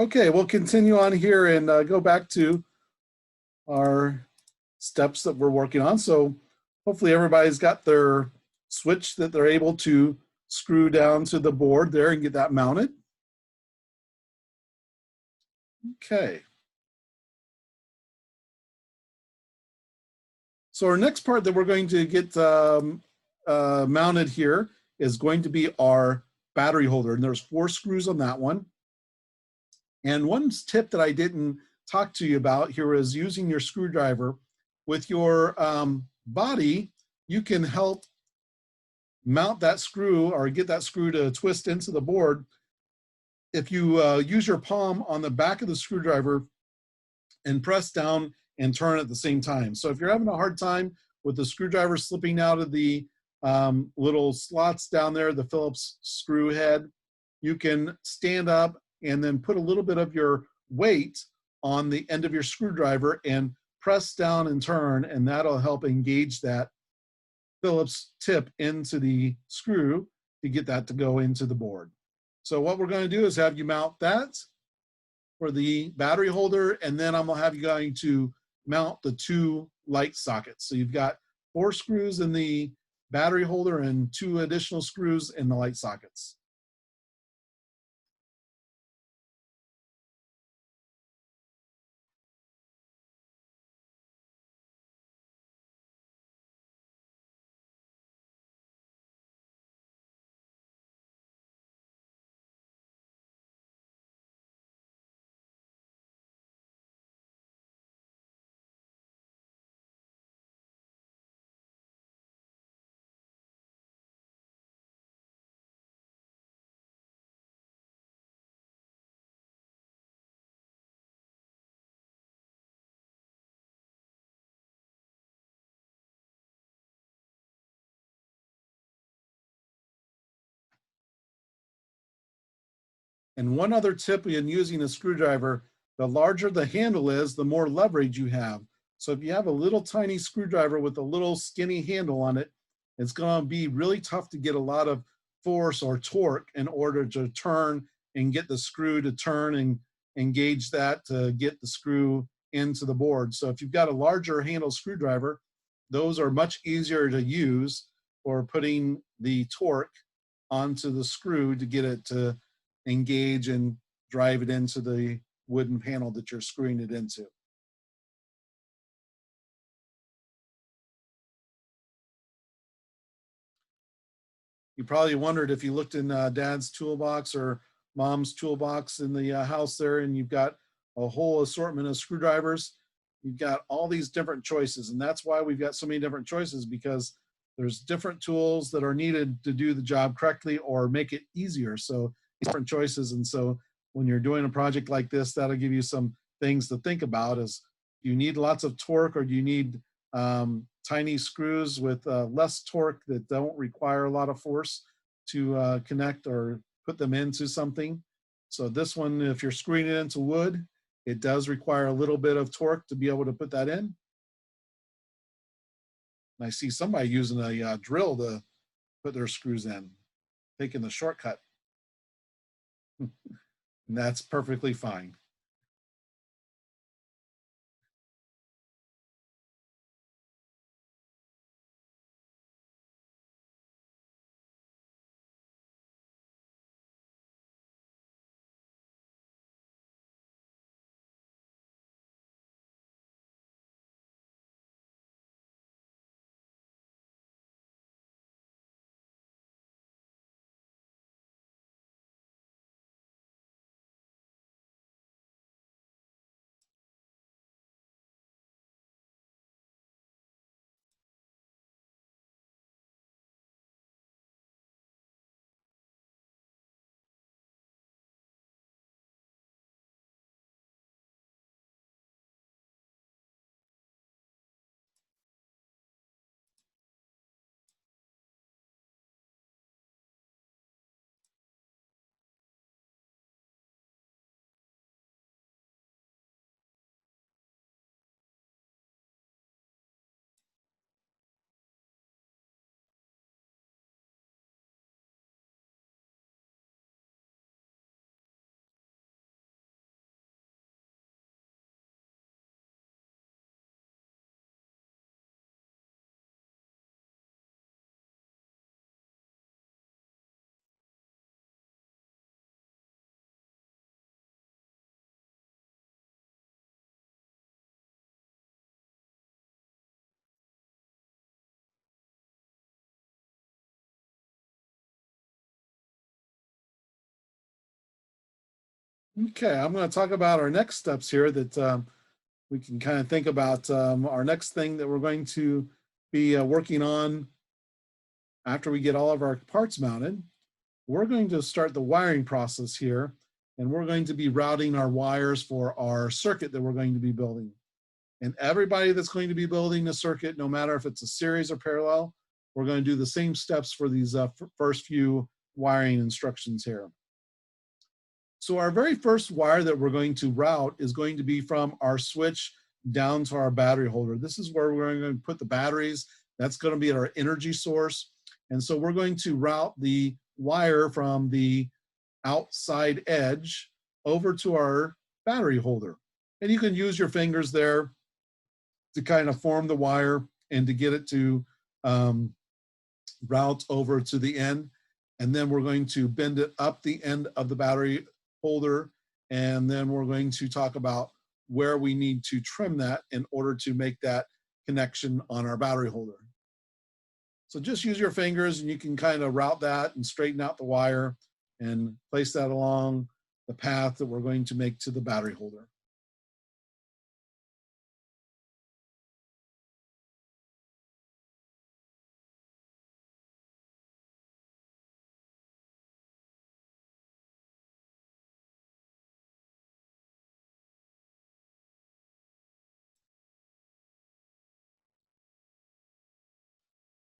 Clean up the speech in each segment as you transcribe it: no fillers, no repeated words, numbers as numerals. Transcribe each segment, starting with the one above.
Okay, we'll continue on here and go back to our steps that we're working on. So hopefully everybody's got their switch that they're able to screw down to the board there and get that mounted. Okay. So our next part that we're going to get mounted here is going to be our battery holder. And there's 4 screws on that one. And one tip that I didn't talk to you about here is using your screwdriver. With your body, you can help mount that screw or get that screw to twist into the board. If you use your palm on the back of the screwdriver and press down and turn at the same time. So if you're having a hard time with the screwdriver slipping out of the little slots down there, the Phillips screw head, you can stand up and then put a little bit of your weight on the end of your screwdriver and press down and turn, and that'll help engage that Phillips tip into the screw to get that to go into the board. So what we're going to do is have you mount that for the battery holder, and then I'm going to have you going to mount the 2 light sockets. So you've got 4 screws in the battery holder and 2 additional screws in the light sockets. And one other tip in using a screwdriver, the larger the handle is, the more leverage you have. So if you have a little tiny screwdriver with a little skinny handle on it, it's going to be really tough to get a lot of force or torque in order to turn and get the screw to turn and engage that to get the screw into the board. So if you've got a larger handle screwdriver, those are much easier to use for putting the torque onto the screw to get it to engage and drive it into the wooden panel that you're screwing it into. You probably wondered if you looked in Dad's toolbox or Mom's toolbox in the house there, and you've got a whole assortment of screwdrivers. You've got all these different choices, and that's why we've got so many different choices, because there's different tools that are needed to do the job correctly or make it easier. So different choices. And so when you're doing a project like this, that'll give you some things to think about. Is you need lots of torque, or do you need tiny screws with less torque that don't require a lot of force to connect or put them into something? So this one, if you're screwing it into wood, it does require a little bit of torque to be able to put that in. And I see somebody using a drill to put their screws in, taking the shortcut. And that's perfectly fine. Okay, I'm going to talk about our next steps here that we can kind of think about. Our next thing that we're going to be working on after we get all of our parts mounted, we're going to start the wiring process here, and we're going to be routing our wires for our circuit that we're going to be building. And everybody that's going to be building a circuit, no matter if it's a series or parallel, we're going to do the same steps for these first few wiring instructions here. So our very first wire that we're going to route is going to be from our switch down to our battery holder. This is where we're going to put the batteries. That's going to be our energy source. And so we're going to route the wire from the outside edge over to our battery holder. And you can use your fingers there to kind of form the wire and to get it to route over to the end. And then we're going to bend it up the end of the battery holder. And then we're going to talk about where we need to trim that in order to make that connection on our battery holder. So just use your fingers and you can kind of route that and straighten out the wire and place that along the path that we're going to make to the battery holder.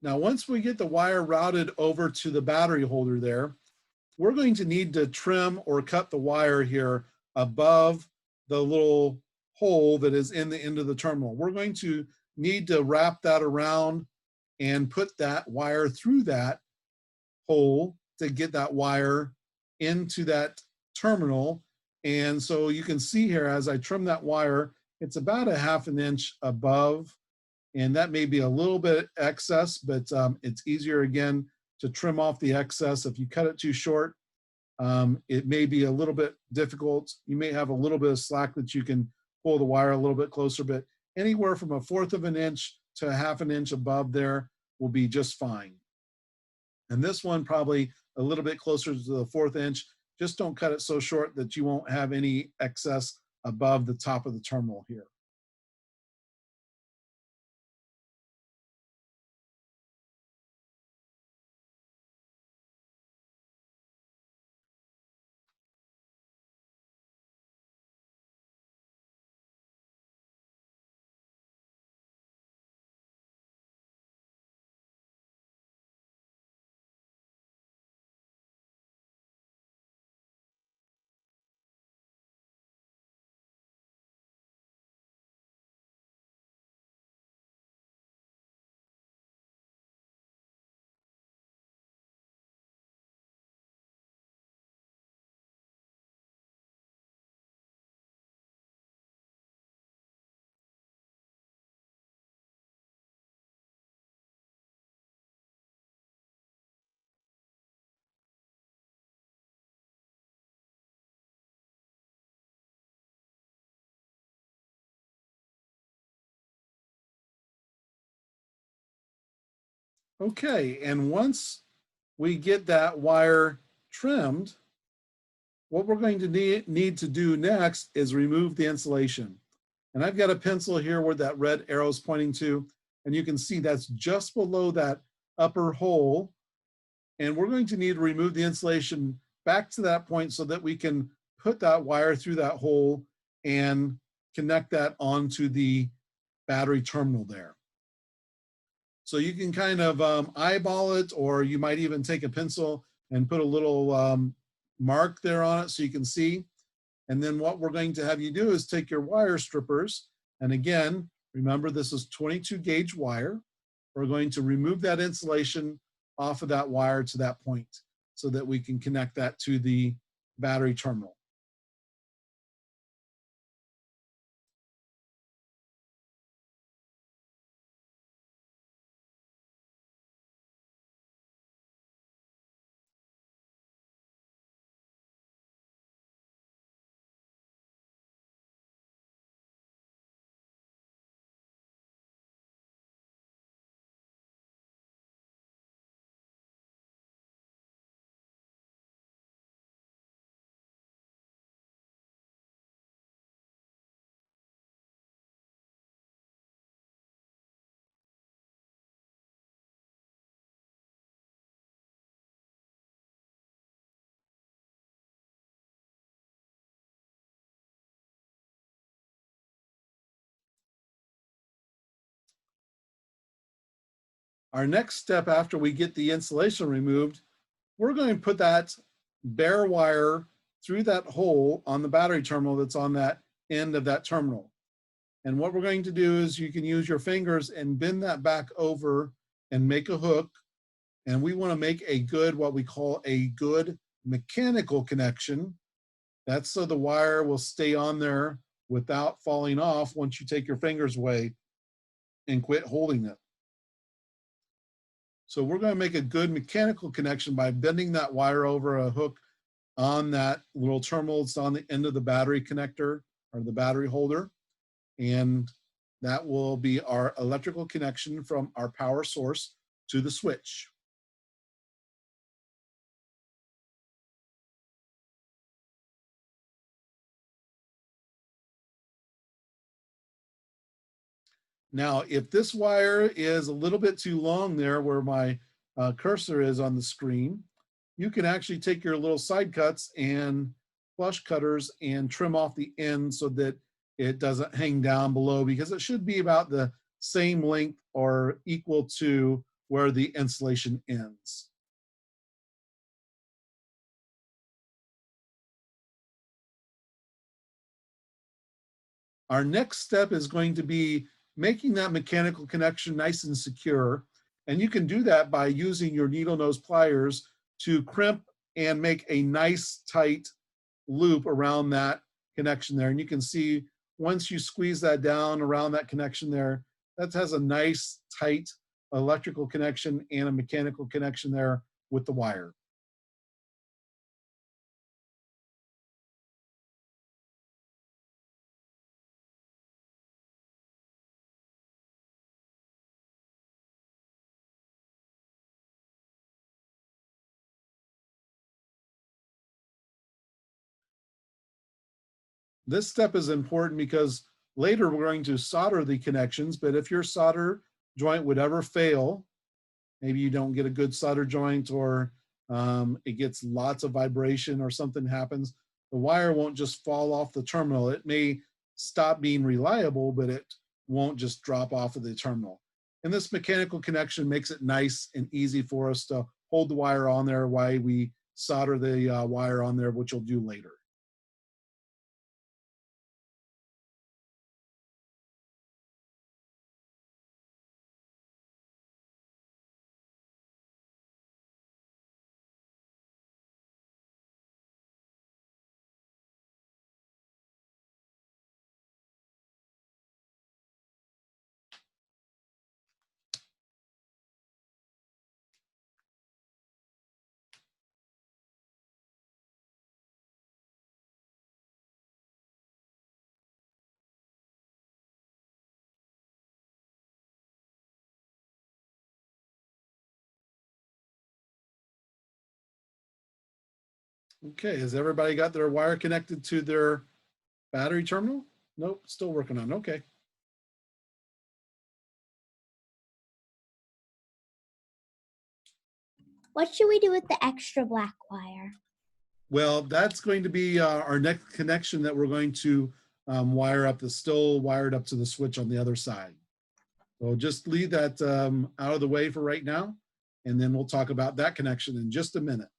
Now, once we get the wire routed over to the battery holder there, we're going to need to trim or cut the wire here above the little hole that is in the end of the terminal. We're going to need to wrap that around and put that wire through that hole to get that wire into that terminal. And so you can see here as I trim that wire, it's about a 1/2 inch above, and that may be a little bit excess, but it's easier again to trim off the excess. If you cut it too short, it may be a little bit difficult. You may have a little bit of slack that you can pull the wire a little bit closer, but anywhere from a 1/4 of an inch to a 1/2 an inch above there will be just fine. And this one probably a little bit closer to the 1/4 inch. Just don't cut it so short that you won't have any excess above the top of the terminal here. Okay, and once we get that wire trimmed, what we're going to need to do next is remove the insulation. And I've got a pencil here where that red arrow is pointing to, and you can see that's just below that upper hole. And we're going to need to remove the insulation back to that point so that we can put that wire through that hole and connect that onto the battery terminal there. So you can kind of eyeball it, or you might even take a pencil and put a little mark there on it so you can see. And then what we're going to have you do is take your wire strippers. And again, remember this is 22 gauge wire. We're going to remove that insulation off of that wire to that point so that we can connect that to the battery terminal. Our next step after we get the insulation removed, we're going to put that bare wire through that hole on the battery terminal that's on that end of that terminal. And what we're going to do is you can use your fingers and bend that back over and make a hook. And we want to make a good, what we call a good mechanical connection. That's so the wire will stay on there without falling off once you take your fingers away and quit holding it. So we're going to make a good mechanical connection by bending that wire over a hook on that little terminal that's on the end of the battery connector or the battery holder. And that will be our electrical connection from our power source to the switch. Now, if this wire is a little bit too long there where my cursor is on the screen, you can actually take your little side cuts and flush cutters and trim off the end so that it doesn't hang down below, because it should be about the same length or equal to where the insulation ends. Our next step is going to be making that mechanical connection nice and secure. And you can do that by using your needle nose pliers to crimp and make a nice tight loop around that connection there. And you can see once you squeeze that down around that connection there, that has a nice tight electrical connection and a mechanical connection there with the wire. This step is important because later we're going to solder the connections, but if your solder joint would ever fail, maybe you don't get a good solder joint, or it gets lots of vibration or something happens, the wire won't just fall off the terminal. It may stop being reliable, but it won't just drop off of the terminal. And this mechanical connection makes it nice and easy for us to hold the wire on there while we solder the wire on there, which we'll do later. Okay, has everybody got their wire connected to their battery terminal? Nope, still working on it. Okay. What should we do with the extra black wire? Well, that's going to be our next connection that we're going to wire up, that's still wired up to the switch on the other side. So just leave that out of the way for right now, and then we'll talk about that connection in just a minute.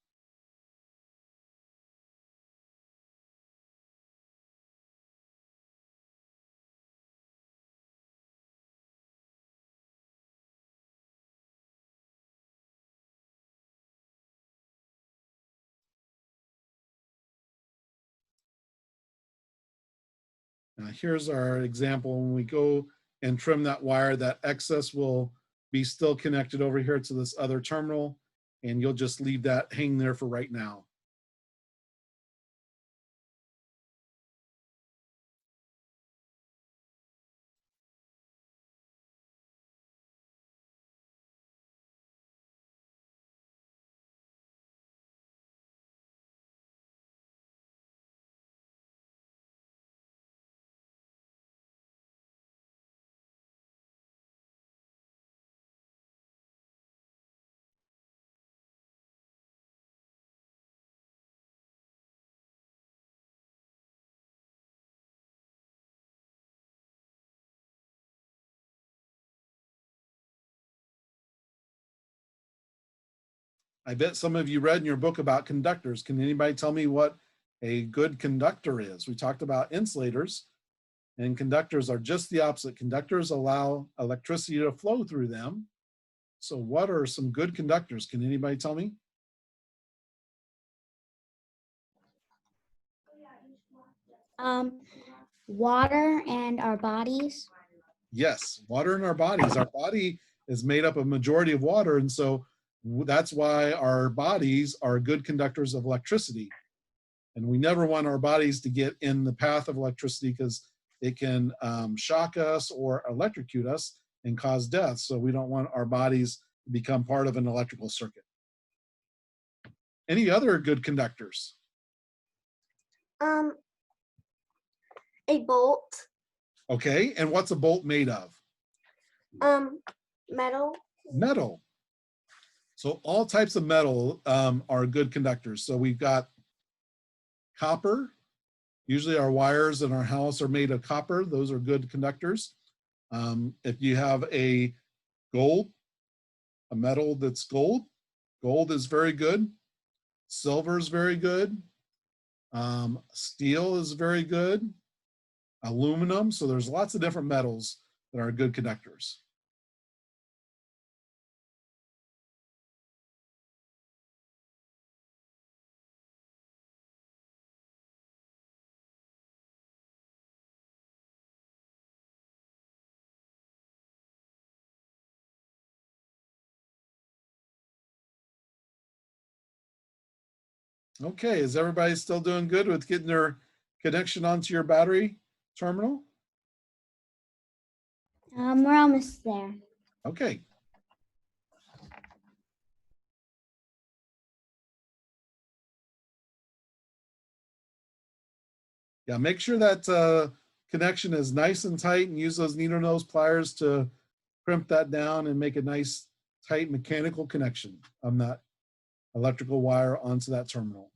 Now here's our example. When we go and trim that wire, that excess will be still connected over here to this other terminal, and you'll just leave that hang there for right now. I bet some of you read in your book about conductors. Can anybody tell me what a good conductor is? We talked about insulators, and conductors are just the opposite. Conductors allow electricity to flow through them. So what are some good conductors? Can anybody tell me? Water and our bodies. Yes, water in our bodies. Our body is made up of majority of water, and so that's why our bodies are good conductors of electricity. And we never want our bodies to get in the path of electricity because it can shock us or electrocute us and cause death. So we don't want our bodies to become part of an electrical circuit. Any other good conductors? A bolt. Okay, and what's a bolt made of? Metal. Metal. So all types of metal are good conductors. So we've got copper. Usually our wires in our house are made of copper. Those are good conductors. If you have a metal that's gold is very good. Silver is very good. Steel is very good. Aluminum. So there's lots of different metals that are good conductors. Okay, is everybody still doing good with getting their connection onto your battery terminal? We're almost there. Okay. Yeah, make sure that connection is nice and tight and use those needle nose pliers to crimp that down and make a nice tight mechanical connection on that electrical wire onto that terminal.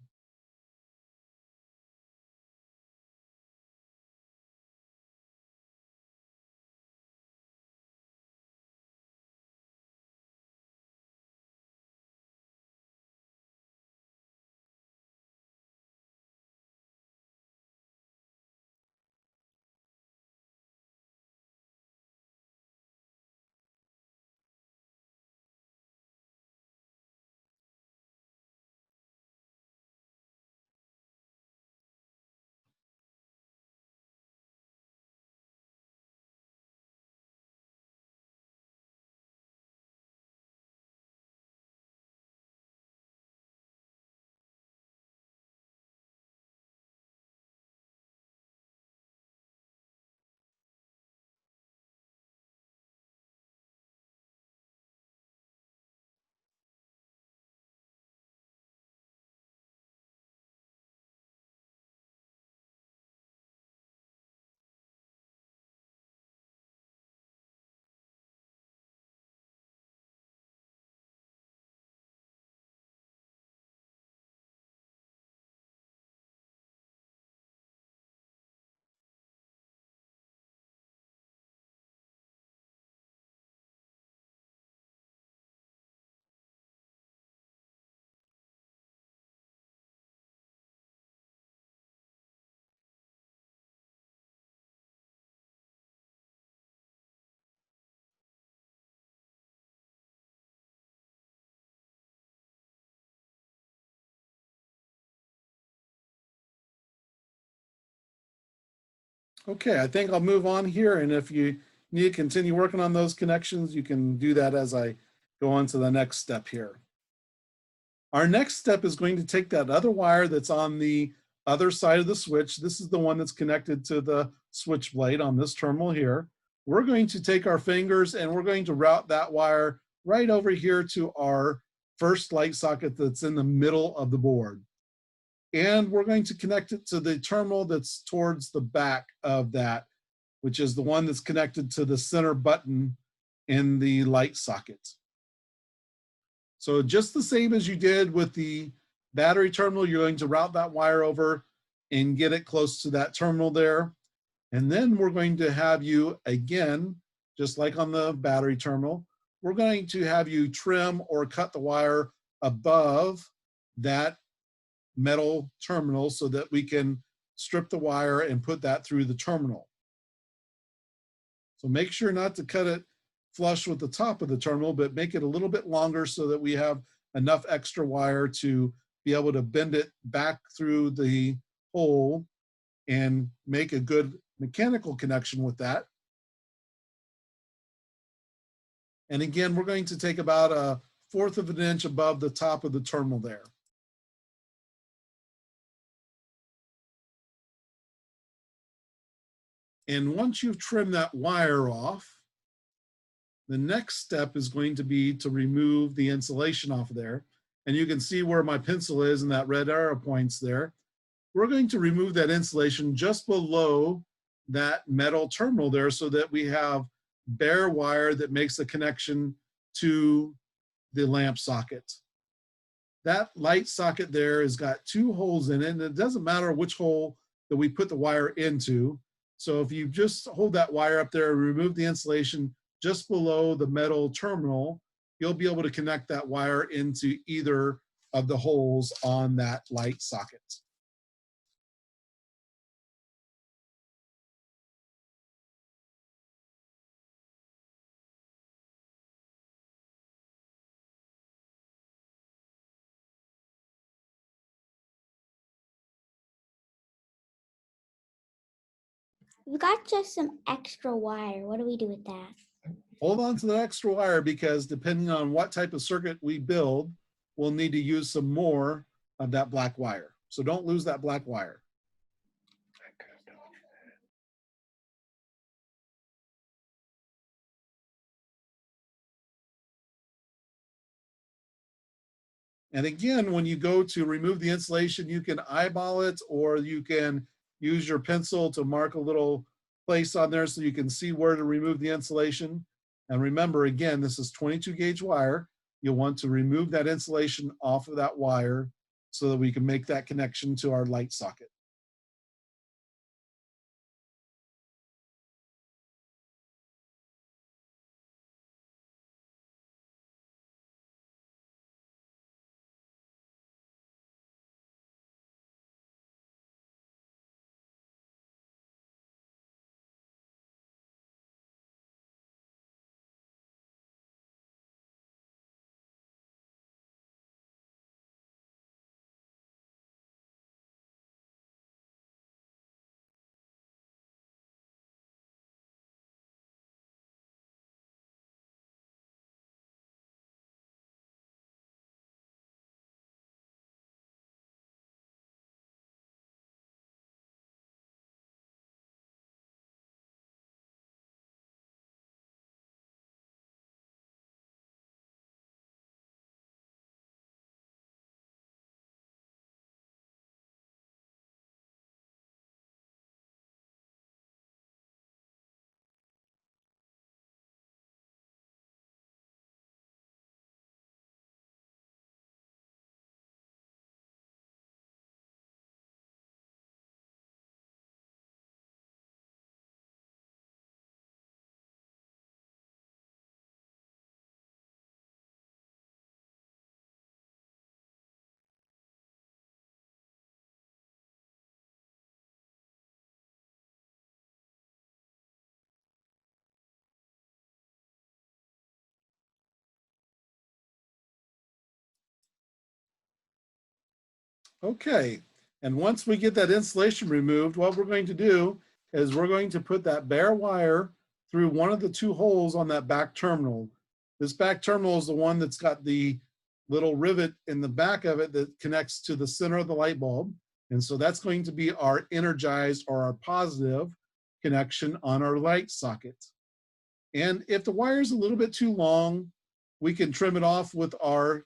Okay, I think I'll move on here. And if you need to continue working on those connections, you can do that as I go on to the next step here. Our next step is going to take that other wire that's on the other side of the switch. This is the one that's connected to the switch blade on this terminal here. We're going to take our fingers and we're going to route that wire right over here to our first light socket that's in the middle of the board. And we're going to connect it to the terminal that's towards the back of that, which is the one that's connected to the center button in the light socket. So just the same as you did with the battery terminal, you're going to route that wire over and get it close to that terminal there. And then we're going to have you, again, just like on the battery terminal, we're going to have you trim or cut the wire above that metal terminal so that we can strip the wire and put that through the terminal. So make sure not to cut it flush with the top of the terminal, but make it a little bit longer so that we have enough extra wire to be able to bend it back through the hole and make a good mechanical connection with that. And again, we're going to take about 1/4 of an inch above the top of the terminal there. And once you've trimmed that wire off, the next step is going to be to remove the insulation off of there. And you can see where my pencil is and that red arrow points there. We're going to remove that insulation just below that metal terminal there so that we have bare wire that makes the connection to the lamp socket. That light socket there has got 2 holes in it, and it doesn't matter which hole that we put the wire into. So if you just hold that wire up there and remove the insulation just below the metal terminal, you'll be able to connect that wire into either of the holes on that light socket. We've got just some extra wire. What do we do with that? Hold on to the extra wire because depending on what type of circuit we build, we'll need to use some more of that black wire. So don't lose that black wire. And again, when you go to remove the insulation, you can eyeball it or you can use your pencil to mark a little place on there so you can see where to remove the insulation. And remember, again, this is 22 gauge wire. You'll want to remove that insulation off of that wire so that we can make that connection to our light socket. Okay, and once we get that insulation removed, what we're going to do is we're going to put that bare wire through one of the 2 holes on that back terminal. This back terminal is the one that's got the little rivet in the back of it that connects to the center of the light bulb. And so that's going to be our energized or our positive connection on our light socket. And if the wire is a little bit too long, we can trim it off with our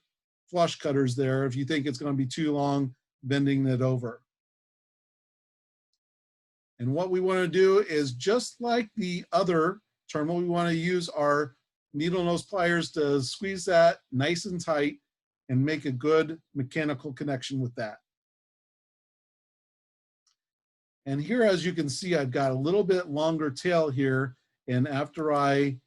flush cutters there if you think it's going to be too long bending it over. And what we want to do is just like the other terminal, we want to use our needle nose pliers to squeeze that nice and tight and make a good mechanical connection with that. And here, as you can see, I've got a little bit longer tail here. And after I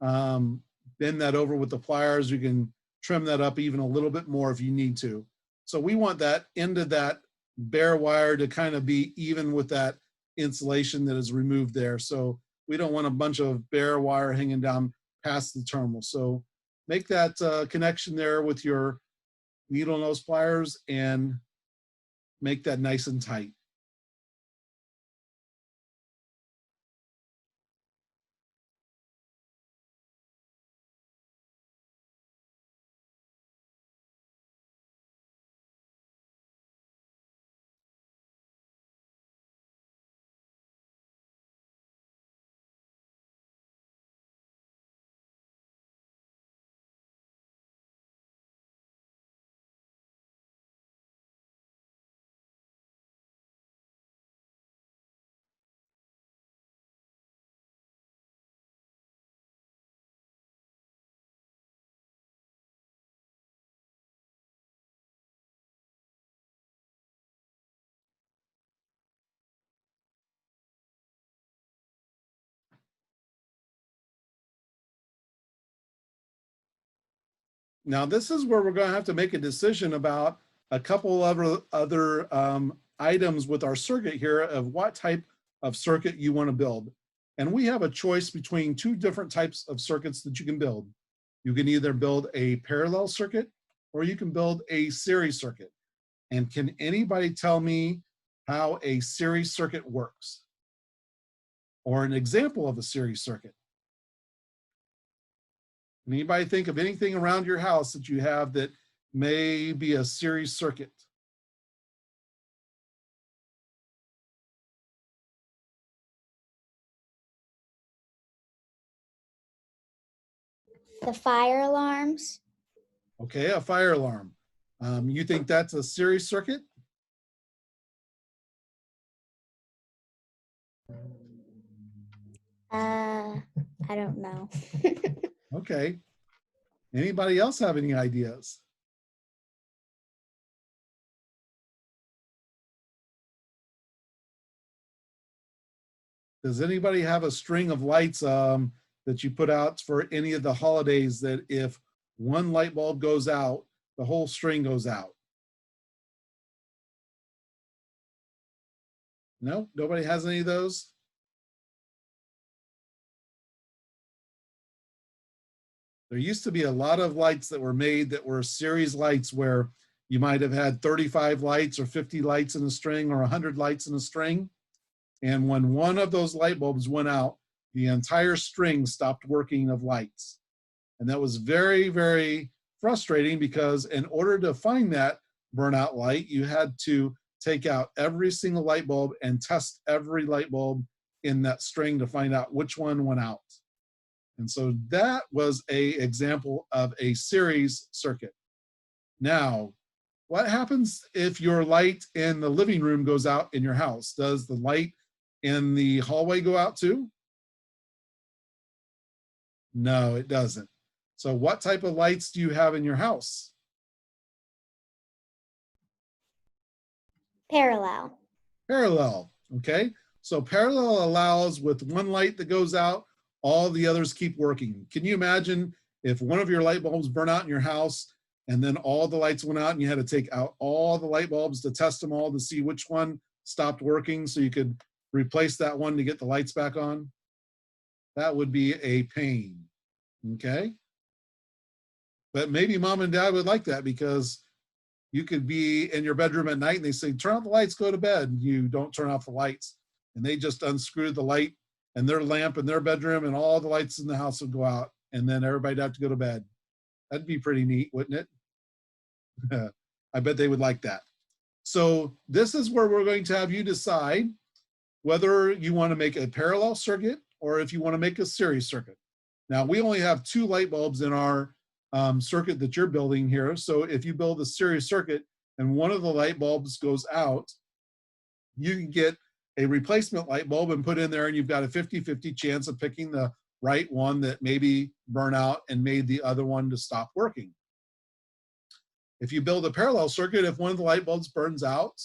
bend that over with the pliers, you can trim that up even a little bit more if you need to. So we want that end of that bare wire to kind of be even with that insulation that is removed there. So we don't want a bunch of bare wire hanging down past the terminal. So make that connection there with your needle nose pliers and make that nice and tight. Now this is where we're going to have to make a decision about a couple of other items with our circuit here of what type of circuit you want to build. And we have a choice between two different types of circuits that you can build. You can either build a parallel circuit or you can build a series circuit. And can anybody tell me how a series circuit works? Or an example of a series circuit? Anybody think of anything around your house that you have that may be a series circuit? The fire alarms. Okay, a fire alarm. You think that's a series circuit? I don't know. Okay. Anybody else have any ideas? Does anybody have a string of lights that you put out for any of the holidays that if one light bulb goes out, the whole string goes out? No, nobody has any of those? There used to be a lot of lights that were made that were series lights where you might have had 35 lights or 50 lights in a string or 100 lights in a string. And when one of those light bulbs went out, the entire string stopped working of lights. And that was very, very frustrating because in order to find that burnout light, you had to take out every single light bulb and test every light bulb in that string to find out which one went out. And so that was an example of a series circuit. Now, what happens if your light in the living room goes out in your house? Does the light in the hallway go out too? No, it doesn't. So what type of lights do you have in your house? Parallel. Parallel, okay? So parallel allows with one light that goes out, all the others keep working. Can you imagine if one of your light bulbs burn out in your house and then all the lights went out and you had to take out all the light bulbs to test them all to see which one stopped working so you could replace that one to get the lights back on? That would be a pain, okay? But maybe mom and dad would like that because you could be in your bedroom at night and they say, turn off the lights, go to bed. You don't turn off the lights. And they just unscrew the light and their lamp in their bedroom and all the lights in the house would go out and then everybody'd have to go to bed. That'd be pretty neat, wouldn't it? I bet they would like that. So this is where we're going to have you decide whether you want to make a parallel circuit or if you want to make a series circuit. Now we only have 2 light bulbs in our circuit that you're building here. So if you build a series circuit and one of the light bulbs goes out, you can get a replacement light bulb and put in there and you've got a 50-50 chance of picking the right one that maybe burn out and made the other one to stop working. If you build a parallel circuit, if one of the light bulbs burns out,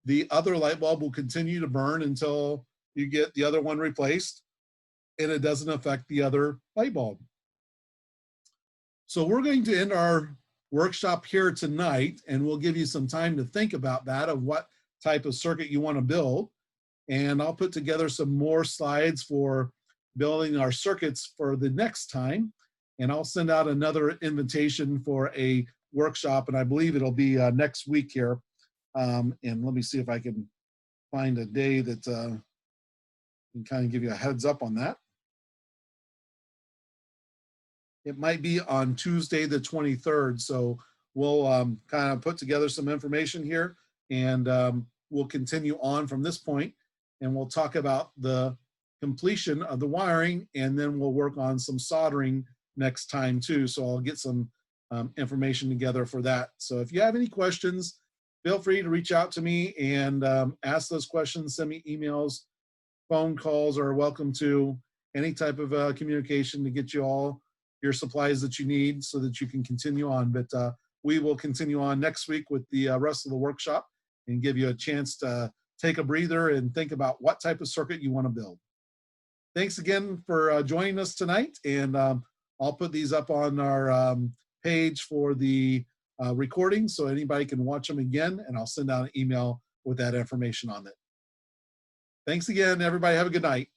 the other light bulb will continue to burn until you get the other one replaced and it doesn't affect the other light bulb. So we're going to end our workshop here tonight, and we'll give you some time to think about that, of what type of circuit you want to build. And I'll put together some more slides for building our circuits for the next time. And I'll send out another invitation for a workshop, and I believe it'll be next week here. And let me see if I can find a day that can kind of give you a heads up on that. It might be on Tuesday the 23rd. So we'll kind of put together some information here, and we'll continue on from this point, and we'll talk about the completion of the wiring, and then we'll work on some soldering next time too. So I'll get some information together for that. So if you have any questions, feel free to reach out to me and ask those questions. Send me emails, phone calls are welcome to. Any type of communication to get you all your supplies that you need so that you can continue on. But we will continue on next week with the rest of the workshop and give you a chance to take a breather and think about what type of circuit you want to build. Thanks again for joining us tonight, and I'll put these up on our page for the recording so anybody can watch them again, and I'll send out an email with that information on it. Thanks again, everybody. Have a good night.